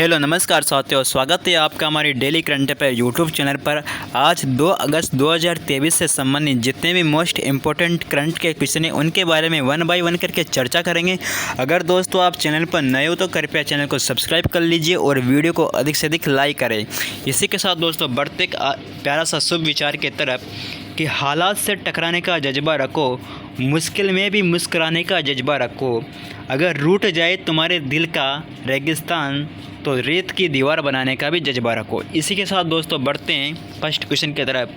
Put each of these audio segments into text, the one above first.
Hello नमस्कार साथियों, स्वागत है आपका हमारी daily current affair YouTube channel पर। आज 2 अगस्त 2023 से संबंधित जितने भी मोस्ट इम्पोर्टेंट करंट के क्वेश्चन हैं उनके बारे में वन बाय वन करके चर्चा करेंगे। अगर दोस्तों आप चैनल पर नए हो तो कृपया चैनल को सब्सक्राइब कर लीजिए और वीडियो को अधिक से अधिक लाइक करें। इसी के साथ दोस्तों बढ़ते एक प्यारा सा शुभ विचार की तरफ कि हालात से टकराने का जज्बा रखो, मुश्किल में भी मुस्कुराने का जज्बा रखो। अगर रूठ जाए तुम्हारे दिल का रेगिस्तान तो रेत की दीवार बनाने का भी जज्बा रखो। इसी के साथ दोस्तों बढ़ते हैं फर्स्ट क्वेश्चन की तरफ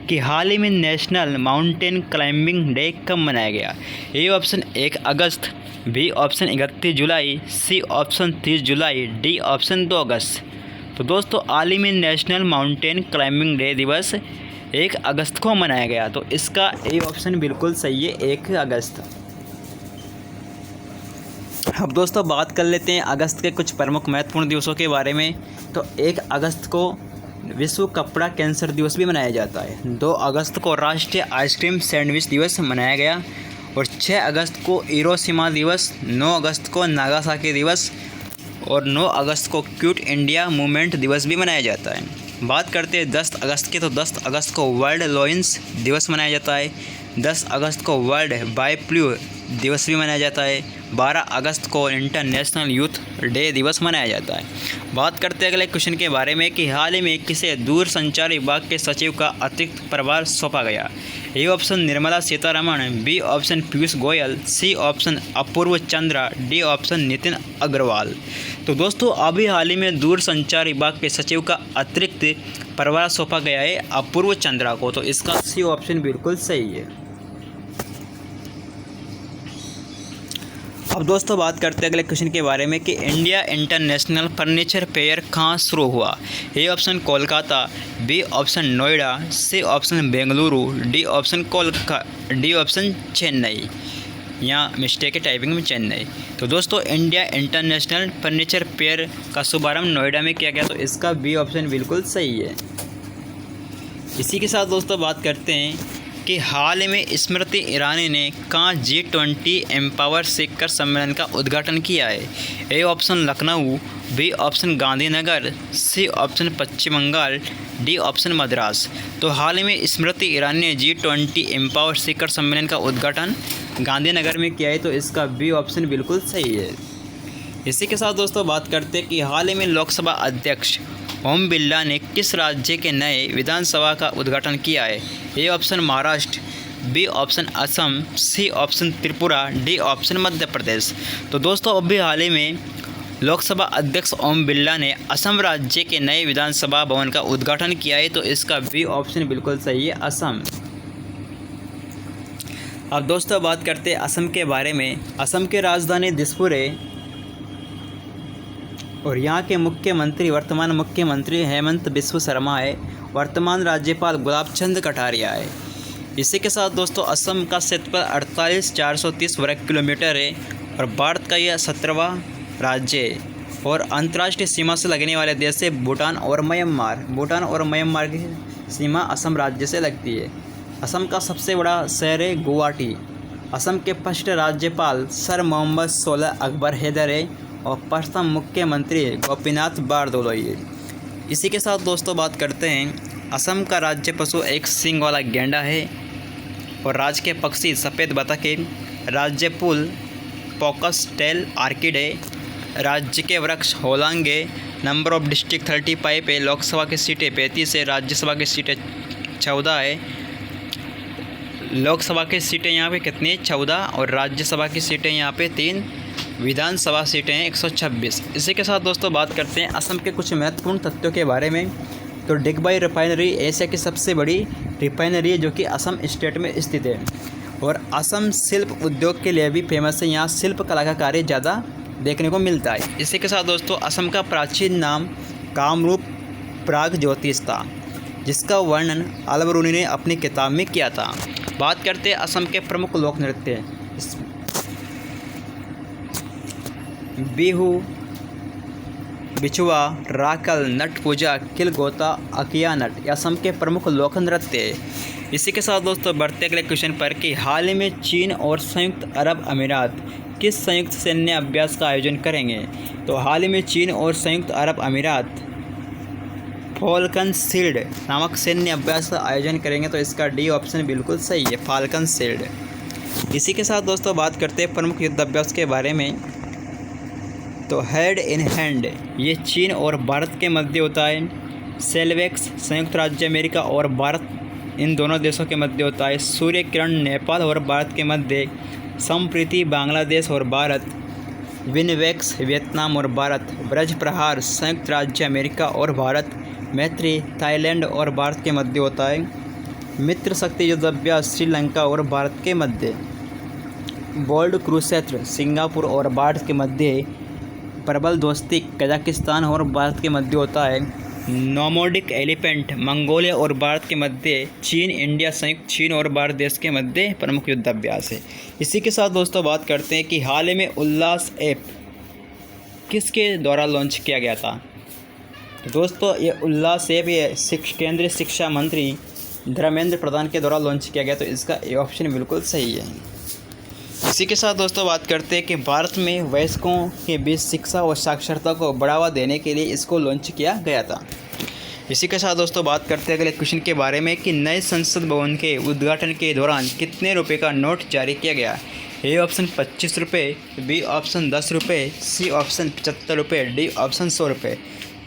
कि हाल ही में नेशनल माउंटेन क्लाइंबिंग डे कब मनाया गया। ए ऑप्शन 1 अगस्त, बी ऑप्शन 31 जुलाई, सी ऑप्शन 30 जुलाई, डी ऑप्शन 2 अगस्त। तो दोस्तों हाल ही में नेशनल माउंटेन क्लाइंबिंग डे दिवस 1 अगस्त को मनाया गया, तो इसका ए ऑप्शन बिल्कुल सही है, 1 अगस्त। अब दोस्तों बात कर लेते हैं अगस्त के कुछ प्रमुख महत्वपूर्ण दिवसों के बारे में। तो 1 अगस्त को विश्व कपड़ा कैंसर दिवस भी मनाया जाता है। 2 अगस्त को राष्ट्रीय आइसक्रीम सैंडविच दिवस मनाया गया और 6 अगस्त को हिरोशिमा दिवस, 9 अगस्त को नागासाकी दिवस और 9 अगस्त को क्विट इंडिया मूवमेंट दिवस भी मनाया जाता है। बात करते हैं 10 अगस्त की, तो 10 अगस्त को वर्ल्ड लोइंस दिवस मनाया जाता है। 10 अगस्त को वर्ल्ड बायोफ्लू दिवस भी मनाया जाता है। 12 अगस्त को इंटरनेशनल यूथ डे दिवस मनाया जाता है। बात करते हैं अगले क्वेश्चन के बारे में कि हाल ही में किसे दूर संचार विभाग के सचिव का अतिरिक्त प्रभार सौंपा गया। A option Nirmala Sitharaman, B option Piyush Goyal, C option Apurva Chandra, D option Nitin Agarwal. तो दोस्तों अभी हाल ही में दूर संचार विभाग के सचिव का अतिरिक्त प्रभार सौंपा गया है अपूर्व चंद्रा को, तो इसका सी ऑप्शन बिल्कुल सही है। अब दोस्तों बात करते हैं अगले क्वेश्चन के बारे में कि इंडिया इंटरनेशनल फर्नीचर फेयर कहाँ शुरू हुआ। A option Kolkata, B option Noida, C option Bengaluru, D option Chennai. यहाँ मिस्टेक है टाइपिंग में, चेन्नई। तो दोस्तों इंडिया इंटरनेशनल फर्नीचर फेयर का शुभारंभ नोएडा में किया गया, तो इसका बी ऑप्शन बिल्कुल सही है। इसी के साथ दोस्तों बात करते हैं कि हाल में स्मृति ईरानी ने कहाँ G20 एम्पावर शिखर सम्मेलन का उद्घाटन किया है। A option Lucknow, B option Gandhinagar, C option Paschim Bengal, D option Madras. तो हाल ही में स्मृति ईरानी ने G20 एम्पावर शिखर सम्मेलन का उद्घाटन गांधीनगर में किया है, तो इसका बी ऑप्शन बिल्कुल सही है। इसी के साथ दोस्तों बात करते हैं कि हाल ही में लोकसभा अध्यक्ष ओम बिरला ने किस राज्य के नए विधानसभा का उद्घाटन किया है। A option Maharashtra, B option Assam, C option Tripura, D option Madhya Pradesh. तो दोस्तों अभी हाल ही में लोकसभा अध्यक्ष ओम बिरला ने असम राज्य के नए विधानसभा भवन का उद्घाटन किया है, तो इसका बी ऑप्शन बिल्कुल सही है, असम। अब दोस्तों बात करते हैं असम के बारे में। असम की राजधानी दिसपुर है और यहाँ के मुख्यमंत्री वर्तमान मुख्यमंत्री हेमंत बिस्व शर्मा है। वर्तमान राज्यपाल गुलाब चंद कटारिया है। इसी के साथ दोस्तों असम का क्षेत्रफल 48,430 वर्ग किलोमीटर है और भारत का यह 17वां राज्य है और अंतर्राष्ट्रीय सीमा से लगने वाले देश है भूटान और म्यांमार। भूटान और म्यांमार की सीमा असम राज्य से लगती है। असम का सबसे बड़ा शहर है गुवाहाटी। असम के फर्स्ट राज्यपाल सर मोहम्मद सोलह अकबर हैदर है और प्रथम मुख्यमंत्री गोपीनाथ बारदोलोई है। इसी के साथ दोस्तों बात करते हैं असम का राज्य पशु एक सींग वाला गैंडा है और राज्य के पक्षी सफ़ेद बतख है। राज्य फूल फोकस टेल आर्किड है। राज्य के वृक्ष होलांग है। नंबर ऑफ डिस्ट्रिक्ट 35 है। लोकसभा की सीटें 35 है। राज्यसभा की सीटें 14 है। लोकसभा की सीटें यहाँ पे कितनी 14 और राज्यसभा की सीटें यहाँ पे 3, विधानसभा सीटें हैं 126। इसी के साथ दोस्तों बात करते हैं असम के कुछ महत्वपूर्ण तथ्यों के बारे में। तो डिगबई रिफाइनरी एशिया की सबसे बड़ी रिफाइनरी है जो कि असम स्टेट में स्थित है और असम शिल्प उद्योग के लिए भी फेमस है। यहाँ शिल्प कला का कार्य ज़्यादा देखने को मिलता है। इसी के साथ दोस्तों असम का प्राचीन नाम कामरूप प्रागज्योतिष था जिसका वर्णन अलबरूनी ने अपनी किताब में किया था। बात करते हैं असम के प्रमुख लोक नृत्य। बिहू, बिछुआ, राकल, नट पूजा, किल गोता, अकिया नट असम के प्रमुख लोक नृत्य है। इसी के साथ दोस्तों बढ़ते अगले क्वेश्चन पर कि हाल ही में चीन और संयुक्त अरब अमीरात किस संयुक्त सैन्य अभ्यास का आयोजन करेंगे? तो हाल ही में चीन और संयुक्त अरब अमीरात फाल्कन शील्ड नामक सैन्य अभ्यास का आयोजन करेंगे, तो इसका डी ऑप्शन बिल्कुल सही है, फाल्कन शील्ड। इसी के साथ दोस्तों बात करते हैं प्रमुख युद्ध अभ्यास के बारे में। तो हेड इन हैंड ये चीन और भारत के मध्य होता है। सेल्वेक्स संयुक्त राज्य अमेरिका और भारत इन दोनों देशों के मध्य होता है। सूर्य किरण नेपाल और भारत के मध्य। संप्रीति बांग्लादेश और भारत। विनवेक्स वियतनाम और भारत। ब्रज प्रहार संयुक्त राज्य अमेरिका और भारत। मैत्री थाईलैंड और भारत के मध्य होता है। मित्र शक्ति युद्ध अभ्यास श्रीलंका और भारत के मध्य। बोल्ड कुरुक्षेत्र सिंगापुर और भारत के मध्य। प्रबल दोस्ती कजाकिस्तान और भारत के मध्य होता है। नोमोडिक एलिफेंट मंगोलिया और भारत के मध्य। चीन इंडिया संयुक्त चीन और भारत देश के मध्य प्रमुख युद्ध अभ्यास है। इसी के साथ दोस्तों बात करते हैं कि हाल ही में उल्लास ऐप किसके द्वारा लॉन्च किया गया था? तो दोस्तों ये उल्लास ऐप ये केंद्रीय शिक्षा मंत्री धर्मेंद्र प्रधान के द्वारा लॉन्च किया गया, तो इसका ये ऑप्शन बिल्कुल सही है। इसी के साथ दोस्तों बात करते हैं कि भारत में वयस्कों के बीच शिक्षा और साक्षरता को बढ़ावा देने के लिए इसको लॉन्च किया गया था। इसी के साथ दोस्तों बात करते हैं अगले क्वेश्चन के बारे में कि नए संसद भवन के उद्घाटन के दौरान कितने रुपए का नोट जारी किया गया? ए ऑप्शन 25 रुपये, बी ऑप्शन 10 रुपये, सी ऑप्शन 75 रुपये, डी ऑप्शन 100 रुपये।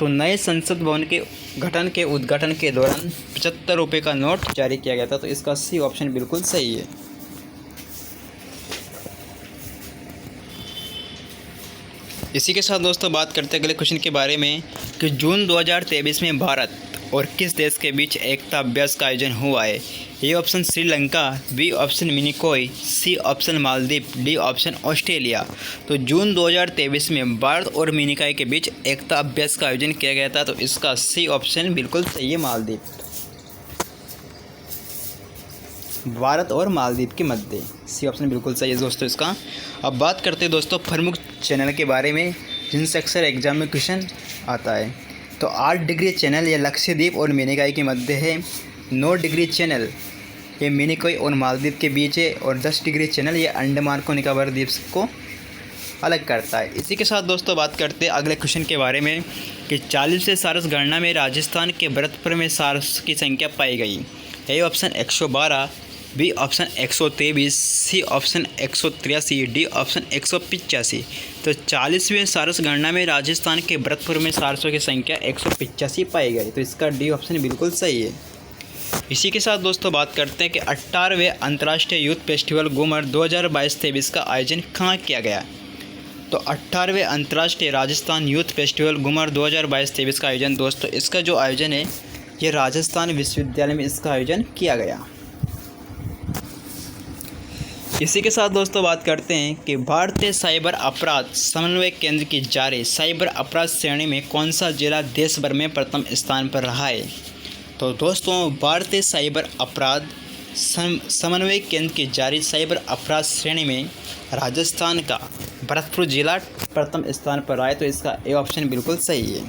तो नए संसद भवन के उद्घाटन के दौरान 75 रुपये का नोट जारी किया गया था, तो इसका सी ऑप्शन बिल्कुल सही है। इसी के साथ दोस्तों बात करते हैं अगले क्वेश्चन के बारे में कि जून 2023 में भारत और किस देश के बीच एकता अभ्यास का आयोजन हुआ है? A option Sri Lanka, B option Minicoy, C option Maldives, D option Australia. तो जून 2023 में भारत और मिनिकॉय के बीच एकता अभ्यास का आयोजन किया गया था, तो इसका सी ऑप्शन बिल्कुल सही है, मालदीव। भारत और मालदीव के मध्य, सी ऑप्शन बिल्कुल सही है दोस्तों इसका। अब बात करते हैं दोस्तों प्रमुख चैनल के बारे में जिनसे अक्सर एग्जाम में क्वेश्चन आता है। तो 8 डिग्री चैनल ये लक्षद्वीप और मिनिकॉय के मध्य है। 9 डिग्री चैनल ये मिनिकॉय और मालदीव के बीच है, और 10 डिग्री चैनल ये अंडमान को निकोबार द्वीप को अलग करता है। इसी के साथ दोस्तों बात करते हैं अगले क्वेश्चन के बारे में कि 40 से सारस गणना में राजस्थान के भरतपुर में सारस की संख्या पाई गई। A option 112, B option 123, C option 183, D option 185। तो 40वें सारस गणना में राजस्थान के भरतपुर में सारसों की संख्या 185 पाई गई, तो इसका डी ऑप्शन बिल्कुल सही है। इसी के साथ दोस्तों बात करते हैं कि 18वें अंतर्राष्ट्रीय यूथ फेस्टिवल घूमर 2022-23 का आयोजन कहाँ किया गया? तो 18वें अंतर्राष्ट्रीय राजस्थान यूथ फेस्टिवल घूमर 2022-23 का आयोजन दोस्तों इसका जो आयोजन है ये राजस्थान विश्वविद्यालय में इसका आयोजन किया गया। इसी के साथ दोस्तों बात करते हैं कि भारतीय साइबर अपराध समन्वय केंद्र की जारी साइबर अपराध श्रेणी में कौन सा जिला देश भर में प्रथम स्थान पर रहा है? तो दोस्तों भारतीय साइबर अपराध समन्वय केंद्र की जारी साइबर अपराध श्रेणी में राजस्थान का भरतपुर जिला प्रथम स्थान पर रहा है, तो इसका ए ऑप्शन बिल्कुल सही है।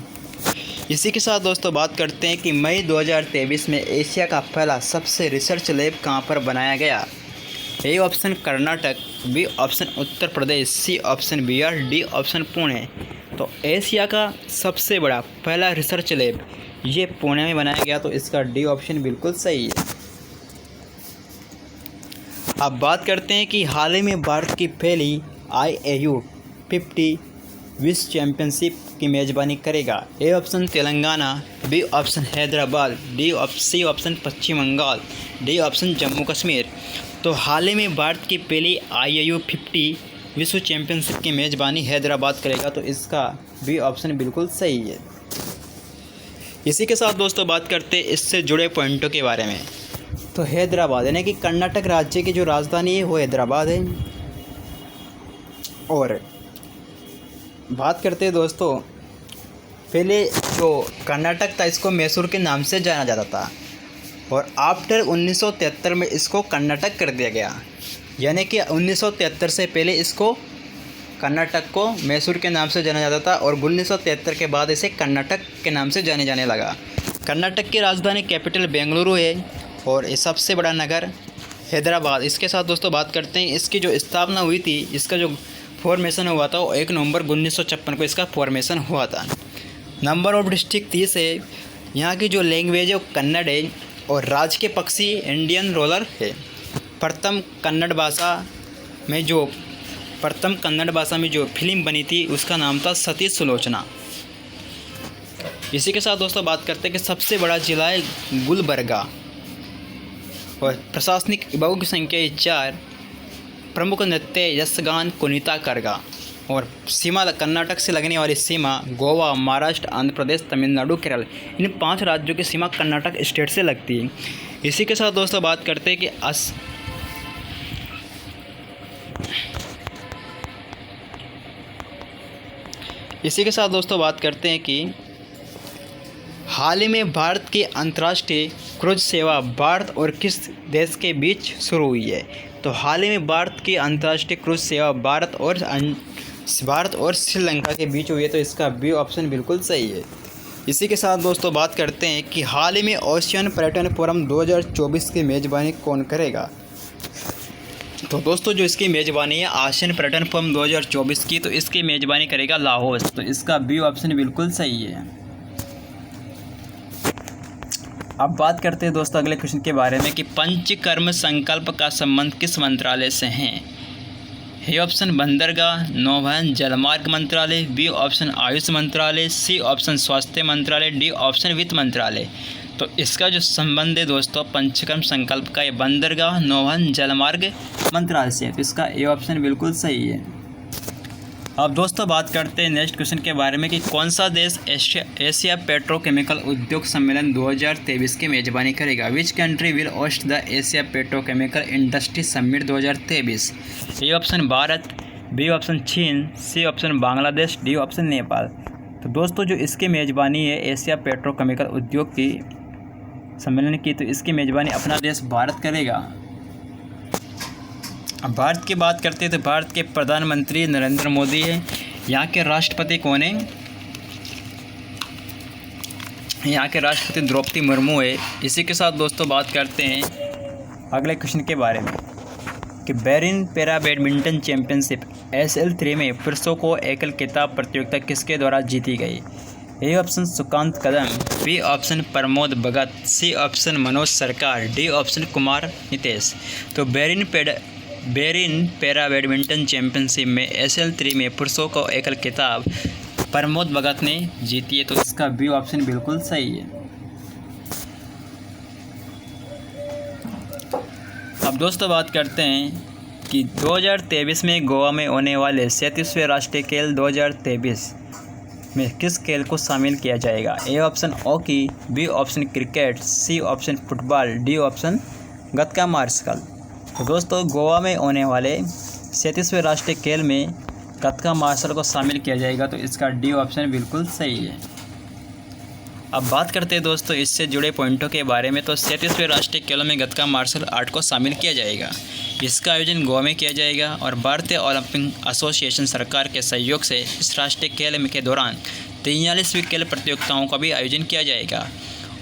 इसी के साथ दोस्तों बात करते हैं कि मई 2023 में एशिया का पहला सबसे रिसर्च लैब कहाँ पर बनाया गया? A option Karnataka, B option Uttar Pradesh, C option Bihar, D option Pune. तो एशिया का सबसे बड़ा पहला रिसर्च लैब ये पुणे में बनाया गया, तो इसका डी ऑप्शन बिल्कुल सही है। अब बात करते हैं कि हाल ही में भारत की पहली IAU 50 विश्व चैंपियनशिप की मेज़बानी करेगा। A option Telangana, B option Hyderabad, C option Paschim Bengal, D option Jammu Kashmir. तो हाल ही में भारत की पहली IAU 50 विश्व चैंपियनशिप की मेज़बानी हैदराबाद करेगा, तो इसका बी ऑप्शन बिल्कुल सही है। इसी के साथ दोस्तों बात करते हैं इससे जुड़े पॉइंटों के बारे में। तो हैदराबाद यानी कि कर्नाटक राज्य की जो राजधानी है वो हैदराबाद है। और बात करते हैं दोस्तों पहले जो कर्नाटक था इसको मैसूर के नाम से जाना जाता था, और आफ्टर 1973 में इसको कर्नाटक कर दिया गया। यानी कि 1973 से पहले इसको कर्नाटक को मैसूर के नाम से जाना जाता था, और 1973 के बाद इसे कर्नाटक के नाम से जाने लगा। कर्नाटक की राजधानी कैपिटल बेंगलुरु है, और ये सबसे बड़ा नगर हैदराबाद। इसके साथ दोस्तों बात करते हैं इसकी जो स्थापना हुई थी, इसका जो फॉर्मेशन हुआ था और 1 नवंबर 1956 को इसका फॉर्मेशन हुआ था। नंबर ऑफ डिस्ट्रिक्ट 30 है। यहाँ की जो लैंग्वेज है वो कन्नड़ है और राजकीय पक्षी इंडियन रोलर है। प्रथम कन्नड़ भाषा में जो फिल्म बनी थी उसका नाम था सती सुलोचना। इसी के साथ दोस्तों बात करते हैं कि सबसे बड़ा जिला है गुलबर्गा और प्रशासनिक विभागों की संख्या है 4। प्रमुख नृत्य यक्षगान कुनिता करगा और सीमा कर्नाटक से लगने वाली सीमा गोवा, महाराष्ट्र, आंध्र प्रदेश, तमिलनाडु, केरल, इन 5 राज्यों की सीमा कर्नाटक स्टेट से लगती है। इसी के साथ दोस्तों बात करते हैं कि हाल ही में भारत की अंतर्राष्ट्रीय क्रूज सेवा भारत और किस देश के बीच शुरू हुई है? तो हाल ही में भारत की अंतर्राष्ट्रीय क्रूज सेवा भारत और श्रीलंका के बीच हुई है, तो इसका बी ऑप्शन बिल्कुल सही है। इसी के साथ दोस्तों बात करते हैं कि हाल ही में ओशियन पर्यटन फोरम 2024 की मेज़बानी कौन करेगा? तो दोस्तों जो इसकी मेज़बानी है आसियान पर्यटन फोरम 2024 की, तो इसकी मेज़बानी करेगा लाहौस, तो इसका बी ऑप्शन बिल्कुल सही है। अब बात करते हैं दोस्तों अगले क्वेश्चन के बारे में कि पंचकर्म संकल्प का संबंध किस मंत्रालय से है? ए ऑप्शन बंदरगाह, नौवहन जलमार्ग मंत्रालय, बी ऑप्शन आयुष मंत्रालय, सी ऑप्शन स्वास्थ्य मंत्रालय, डी ऑप्शन वित्त मंत्रालय। तो इसका जो संबंध है दोस्तों पंचकर्म संकल्प का, ये बंदरगाह, नौवहन जलमार्ग मंत्रालय से है, तो इसका ए ऑप्शन बिल्कुल सही है। अब दोस्तों बात करते हैं नेक्स्ट क्वेश्चन के बारे में कि कौन सा देश एशिया पेट्रोकेमिकल उद्योग सम्मेलन 2023 की मेज़बानी करेगा? Which country will host the Asia petrochemical industry summit 2023? A option Bharat, B option चीन, C option Bangladesh, D option Nepal. तो दोस्तों जो इसकी मेज़बानी है एशिया पेट्रोकेमिकल उद्योग की सम्मेलन की, तो इसकी मेज़बानी अपना देश भारत करेगा। अब भारत की बात करते हैं तो भारत के प्रधानमंत्री नरेंद्र मोदी है। यहाँ के राष्ट्रपति कौन है? यहाँ के राष्ट्रपति द्रौपदी मुर्मू है। इसी के साथ दोस्तों बात करते हैं अगले क्वेश्चन के बारे में कि बेरिन पैरा बैडमिंटन चैंपियनशिप SL3 में पुरुषों को एकल खिताब प्रतियोगिता किसके द्वारा जीती गई? A option Sukant Kadam, B option Pramod Bhagat, C option Manoj Sarkar, D option Kumar Nitesh. तो बेरिन पैरा बैडमिंटन चैंपियनशिप में SL3 में पुरुषों को एकल खिताब प्रमोद भगत ने जीती है, तो इसका बी ऑप्शन बिल्कुल सही है। अब दोस्तों बात करते हैं कि 2023 में गोवा में होने वाले 37वें राष्ट्रीय खेल 2023 में किस खेल को शामिल किया जाएगा? A option hockey, B option cricket, C option football, D option Gatka martial. तो दोस्तों गोवा में होने वाले 37वें राष्ट्रीय खेल में गतका मार्शल को शामिल किया जाएगा, तो इसका डी ऑप्शन बिल्कुल सही है। अब बात करते हैं दोस्तों इससे जुड़े पॉइंटों के बारे में। तो 37वें राष्ट्रीय खेलों में गतका मार्शल आर्ट को शामिल किया जाएगा। इसका आयोजन गोवा में किया जाएगा और भारतीय ओलंपिक एसोसिएशन सरकार के सहयोग से इस राष्ट्रीय खेल के दौरान 43वीं खेल प्रतियोगिताओं का भी आयोजन किया जाएगा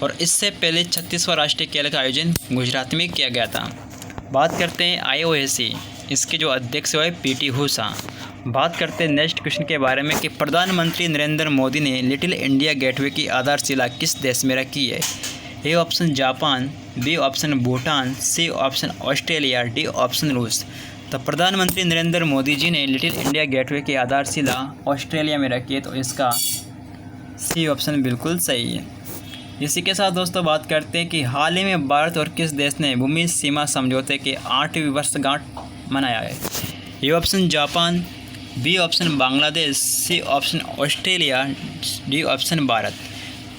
और इससे पहले 36वां राष्ट्रीय खेल का आयोजन गुजरात में किया गया था। बात करते हैं IOC, इसके जो अध्यक्ष हुए PT ऊषा। बात करते हैं नेक्स्ट क्वेश्चन के बारे में कि प्रधानमंत्री नरेंद्र मोदी ने लिटिल इंडिया गेटवे की आधारशिला किस देश में रखी है? A option Japan, B option Bhutan, C option Australia, D option रूस। तो प्रधानमंत्री नरेंद्र मोदी जी ने लिटिल इंडिया गेटवे की आधारशिला ऑस्ट्रेलिया में रखी है, तो इसका सी ऑप्शन बिल्कुल सही है। इसी के साथ दोस्तों बात करते हैं कि हाल ही में भारत और किस देश ने भूमि सीमा समझौते के 8वीं वर्षगांठ मनाया है? A option Japan, B option Bangladesh, C option Australia, D option Bharat.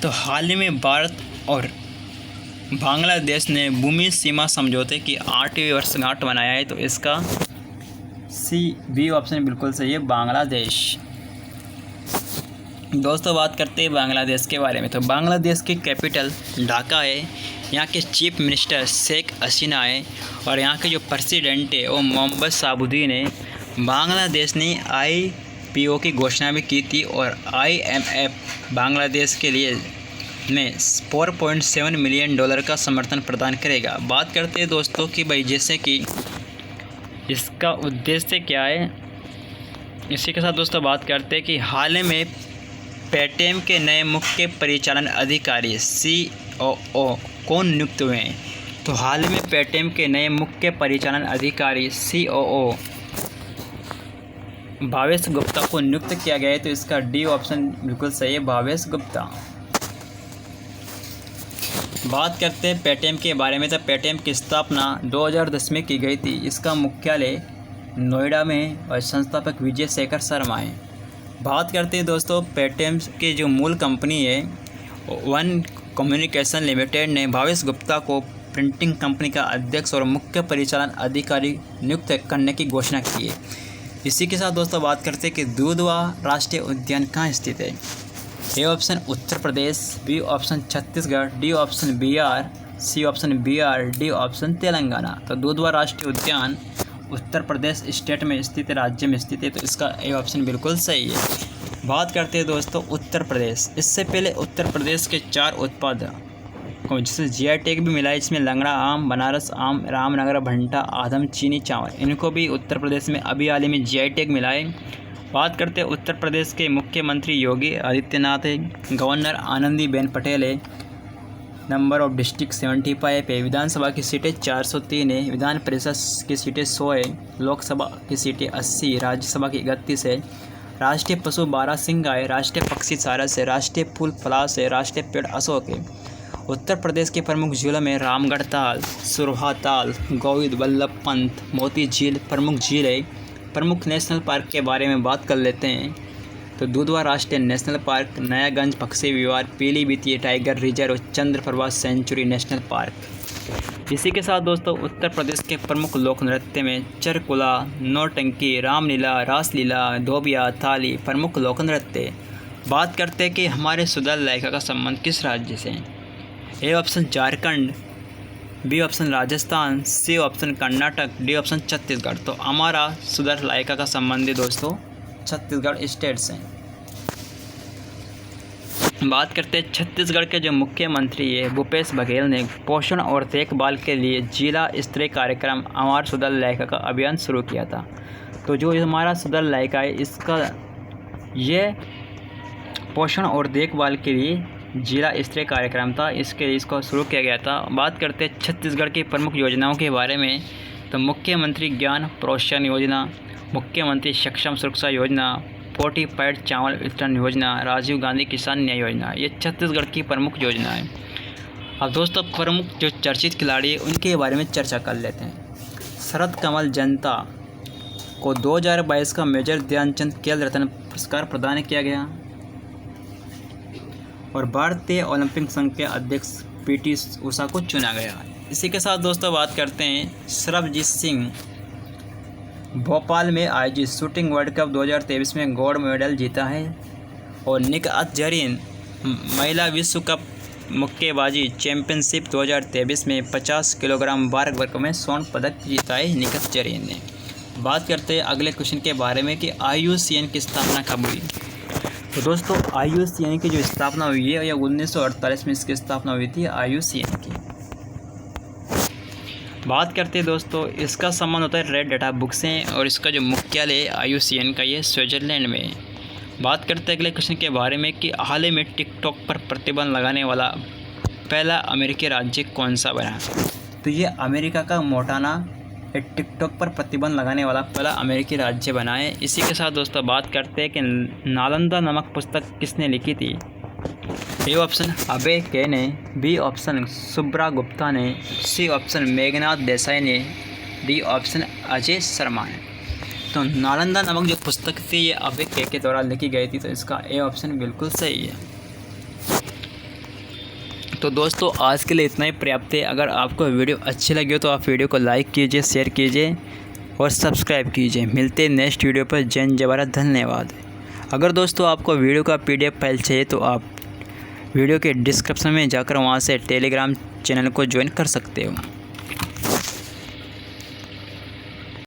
तो हाल ही में भारत और बांग्लादेश ने भूमि सीमा समझौते की 8वीं वर्षगांठ मनाया है, तो इसका बी ऑप्शन बिल्कुल सही है, बांग्लादेश। दोस्तों बात करते हैं बांग्लादेश के बारे में। तो बांग्लादेश की कैपिटल ढाका है। यहाँ के चीफ मिनिस्टर शेख हसीना है और यहाँ के जो प्रेसिडेंट है वो मोहम्मद शाहबुद्दीन है। बांग्लादेश ने IPO की घोषणा भी की थी और IMF बांग्लादेश के लिए में $4.7 मिलियन का समर्थन प्रदान करेगा। बात करते हैं दोस्तों कि भाई जैसे कि इसका उद्देश्य क्या है, इसी के साथ दोस्तों बात करते हैं कि हाल में पेटीएम के नए मुख्य परिचालन अधिकारी COO कौन नियुक्त हुए हैं। तो हाल में पेटीएम के नए मुख्य परिचालन अधिकारी COO भावेश गुप्ता को नियुक्त किया गया है। तो इसका डी ऑप्शन बिल्कुल सही है, भावेश गुप्ता। बात करते हैं पेटीएम के बारे में। तो पेटीएम की स्थापना 2010 में की गई थी। इसका मुख्यालय नोएडा में और संस्थापक विजय शेखर शर्मा है। बात करते हैं दोस्तों पेटीएम की जो मूल कंपनी है वन कम्युनिकेशन लिमिटेड ने भावेश गुप्ता को प्रिंटिंग कंपनी का अध्यक्ष और मुख्य परिचालन अधिकारी नियुक्त करने की घोषणा की है। इसी के साथ दोस्तों बात करते हैं कि दुधवा राष्ट्रीय उद्यान कहाँ स्थित है। A option Uttar Pradesh, B option Chhattisgarh, D option Bihar, C option Bihar, D option Telangana. तो दुधवा राष्ट्रीय उद्यान उत्तर प्रदेश स्टेट में स्थित है, राज्य में स्थित है। तो इसका ए ऑप्शन बिल्कुल सही है। बात करते हैं दोस्तों उत्तर प्रदेश। इससे पहले उत्तर प्रदेश के 4 उत्पाद को जिसे GI टैग भी मिला है, इसमें लंगड़ा आम, बनारस आम, रामनगर भंटा, आदम चीनी चावल, इनको भी उत्तर प्रदेश में अभी हाल ही में GI टैग मिला है। बात करते हैं उत्तर प्रदेश के मुख्यमंत्री योगी आदित्यनाथ है, गवर्नर आनंदीबेन पटेल है, नंबर ऑफ डिस्ट्रिक्ट 75 है, विधानसभा की सीटें 403 है, विधान परिषद की सीटें 100 है, लोकसभा की सीटें 80, राज्यसभा की 31 है, राष्ट्रीय पशु बारहसिंगा है, राष्ट्रीय पक्षी सारस है, राष्ट्रीय फूल पलाश है, राष्ट्रीय पेड़ अशोक है। उत्तर प्रदेश के प्रमुख झीलों में रामगढ़ ताल, सुरहा ताल, गोविंद वल्लभ पंत, मोती झील प्रमुख झील है। प्रमुख नेशनल पार्क के बारे में बात कर लेते हैं। तो दुधवा राष्ट्रीय national park, Nayaganj Pakshi Vihar, Pilibhit tiger reserve, Chandraprabha sanctuary national park. इसी के साथ दोस्तों उत्तर प्रदेश के प्रमुख लोक नृत्य में चरकुला, नौटंकी, रामलीला, रासलीला, धोबिया, थाली प्रमुख लोक नृत्य। बात करते हैं कि हमारे सुधर लायका का संबंध किस राज्य से है। A option Jharkhand, B option Rajasthan, C option Karnataka, D option Chhattisgarh. तो हमारा सुधर लायका का संबंध है दोस्तों छत्तीसगढ़ स्टेट से। बात करते हैं छत्तीसगढ़ के जो मुख्यमंत्री है भूपेश बघेल ने पोषण और देखभाल के लिए जिला स्तरीय कार्यक्रम हमारा सुधर लायका का अभियान शुरू किया था। तो जो हमारा सुधर लायका है इसका ये पोषण और देखभाल के लिए जिला स्तरीय कार्यक्रम था, इसके लिए इसको शुरू किया गया था। बात करते हैं छत्तीसगढ़ की प्रमुख योजनाओं के बारे में। तो मुख्यमंत्री ज्ञान प्रोत्साहन योजना, मुख्यमंत्री सक्षम सुरक्षा योजना, फोर्टिफाइड चावल वितरण योजना, राजीव गांधी किसान न्याय योजना, ये छत्तीसगढ़ की प्रमुख योजना है। अब दोस्तों प्रमुख जो चर्चित खिलाड़ी है उनके बारे में चर्चा कर लेते हैं। शरद कमल जनता को 2022 का मेजर ध्यानचंद खेल रत्न पुरस्कार प्रदान किया गया और भारतीय ओलंपिक संघ के अध्यक्ष PT उषा को चुना गया। इसी के साथ दोस्तों बात करते हैं सरबजीत सिंह भोपाल में आयोजित शूटिंग वर्ल्ड कप 2023 में गोल्ड मेडल जीता है और निकहत जरीन महिला विश्व कप मुक्केबाजी चैंपियनशिप 2023 में 50 किलोग्राम भार वर्ग में स्वर्ण पदक जीता है निकहत जरीन ने। बात करते हैं अगले क्वेश्चन के बारे में कि IUCN की स्थापना कब हुई। तो दोस्तों IUCN की जो स्थापना हुई है यह 1948 में इसकी स्थापना हुई थी IUCN की। बात करते हैं दोस्तों इसका संबंध होता है रेड डाटा बुक से और इसका जो मुख्यालय IUCN का ये स्विट्जरलैंड में है। बात करते हैं अगले क्वेश्चन के बारे में कि हाल ही में टिकटॉक पर प्रतिबंध लगाने वाला पहला अमेरिकी राज्य कौन सा बना। तो ये अमेरिका का मोंटाना टिकटॉक पर प्रतिबंध लगाने वाला पहला अमेरिकी राज्य बना है। इसी के साथ दोस्तों बात करते हैं कि नालंदा नामक पुस्तक किसने लिखी थी। ए ऑप्शन अबे के ने, बी ऑप्शन सुब्रा गुप्ता ने, सी ऑप्शन मेघनाथ देसाई ने, डी ऑप्शन अजय शर्मा ने। तो नालंदा नामक जो पुस्तक थी ये अबे के द्वारा लिखी गई थी। तो इसका ए ऑप्शन बिल्कुल सही है। तो दोस्तों आज के लिए इतना ही पर्याप्त है। अगर आपको वीडियो अच्छी लगी हो तो आप वीडियो को लाइक कीजिए, शेयर कीजिए और सब्सक्राइब कीजिए। मिलते हैं नेक्स्ट वीडियो पर। जय जवाहर, धन्यवाद। अगर दोस्तों आपको वीडियो का PDF फाइल चाहिए तो आप वीडियो के डिस्क्रिप्शन में जाकर वहां से टेलीग्राम चैनल को ज्वाइन कर सकते हो।